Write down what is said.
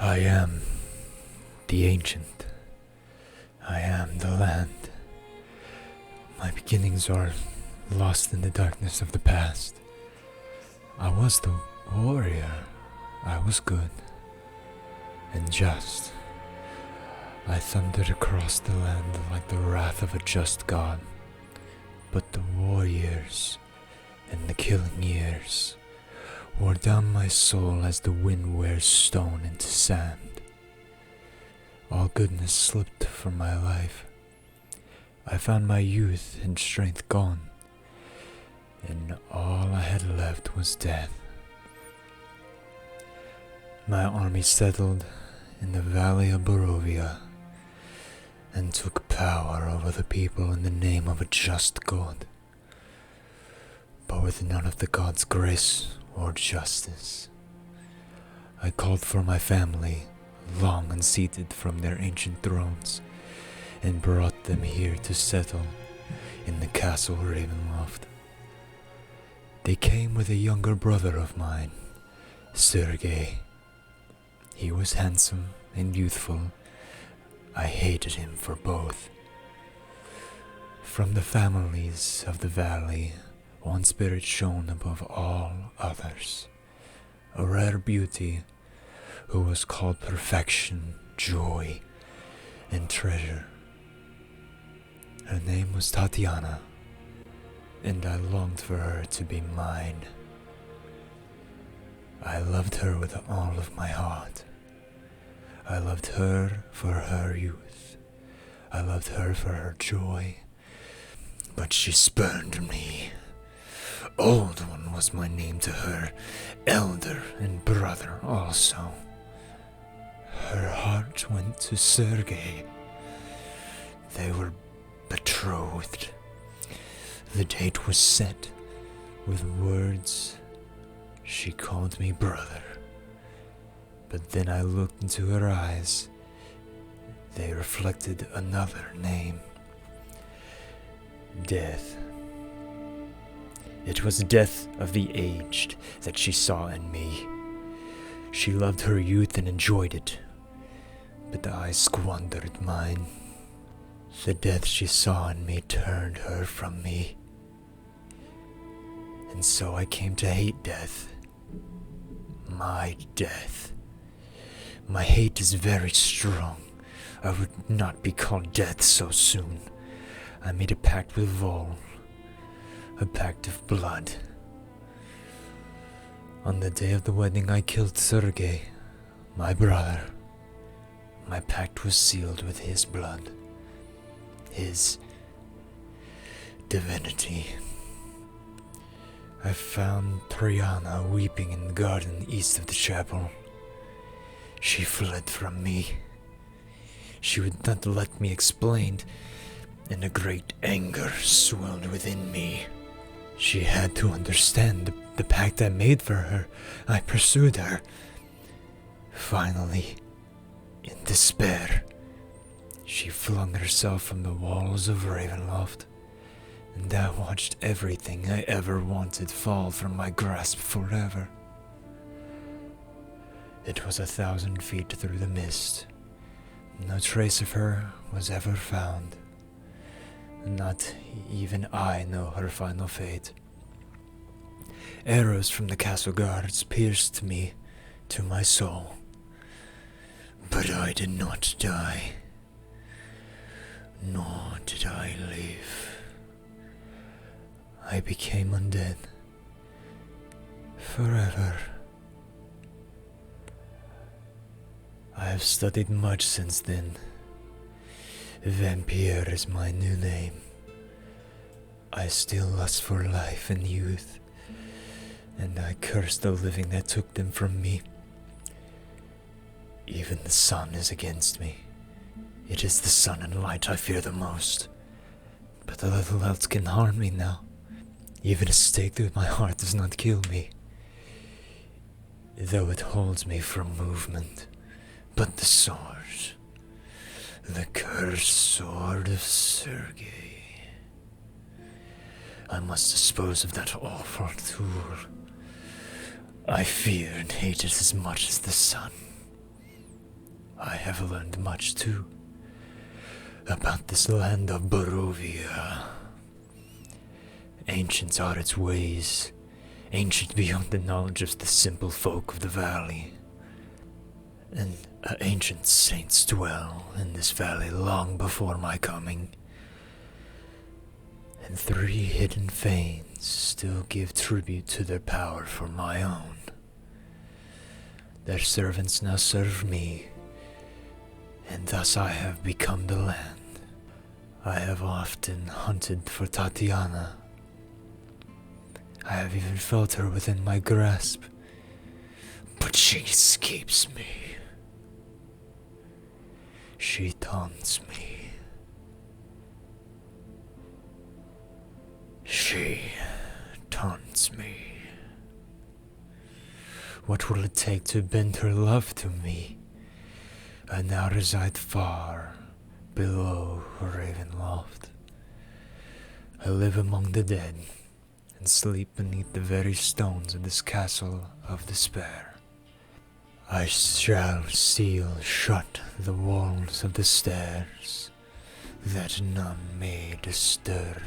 I am the ancient. I am the land. My beginnings are lost in the darkness of the past. I was the warrior. I was good and just. I thundered across the land like the wrath of a just god. But the war years and the killing years wore down my soul as the wind wears stone into sand. All goodness slipped from my life. I found my youth and strength gone, and all I had left was death. My army settled in the valley of Barovia and took power over the people in the name of a just God, but with none of the God's grace or justice. I called for my family, long unseated from their ancient thrones, and brought them here to settle in the castle Ravenloft. They came with a younger brother of mine, Sergei. He was handsome and youthful. I hated him for both. From the families of the valley, one spirit shone above all others, a rare beauty who was called perfection, joy, and treasure. Her name was Tatiana, and I longed for her to be mine. I loved her with all of my heart. I loved her for her youth. I loved her for her joy. But she spurned me. Old One was my name to her, elder and brother also. Her heart went to Sergei. They were betrothed. The date was set. With words, she called me brother. But then I looked into her eyes. They reflected another name. Death. It was death of the aged that she saw in me. She loved her youth and enjoyed it, but I squandered mine. The death she saw in me turned her from me. And so I came to hate death. My death. My hate is very strong. I would not be called death so soon. I made a pact with Vol. A pact of blood. On the day of the wedding I killed Sergei, my brother. My pact was sealed with his blood. His divinity. I found Triana weeping in the garden east of the chapel. She fled from me. She would not let me explain, and a great anger swelled within me. She had to understand the pact I made for her. I pursued her. Finally, in despair, she flung herself from the walls of Ravenloft, and I watched everything I ever wanted fall from my grasp forever. It was 1,000 feet through the mist. No trace of her was ever found. Not even I know her final fate. Arrows from the castle guards pierced me to my soul. But I did not die. Nor did I live. I became undead. Forever. I have studied much since then. Vampire is my new name. I still lust for life and youth, and I curse the living that took them from me. Even the sun is against me. It is the sun and light I fear the most. But the little else can harm me now. Even a stake through my heart does not kill me, though it holds me from movement. But the sword, the cursed sword of Sergei. I must dispose of that awful tool. I fear and hate it as much as the sun. I have learned much too about this land of Barovia. Ancient are its ways, ancient beyond the knowledge of the simple folk of the valley. And ancient saints dwell in this valley long before my coming. And 3 hidden fanes still give tribute to their power for my own. Their servants now serve me, and thus I have become the land. I have often hunted for Tatiana. I have even felt her within my grasp, but she escapes me. She taunts me. She taunts me. What will it take to bend her love to me? I now reside far below her raven loft. I live among the dead and sleep beneath the very stones of this castle of despair. I shall seal shut the walls of the stairs, that none may disturb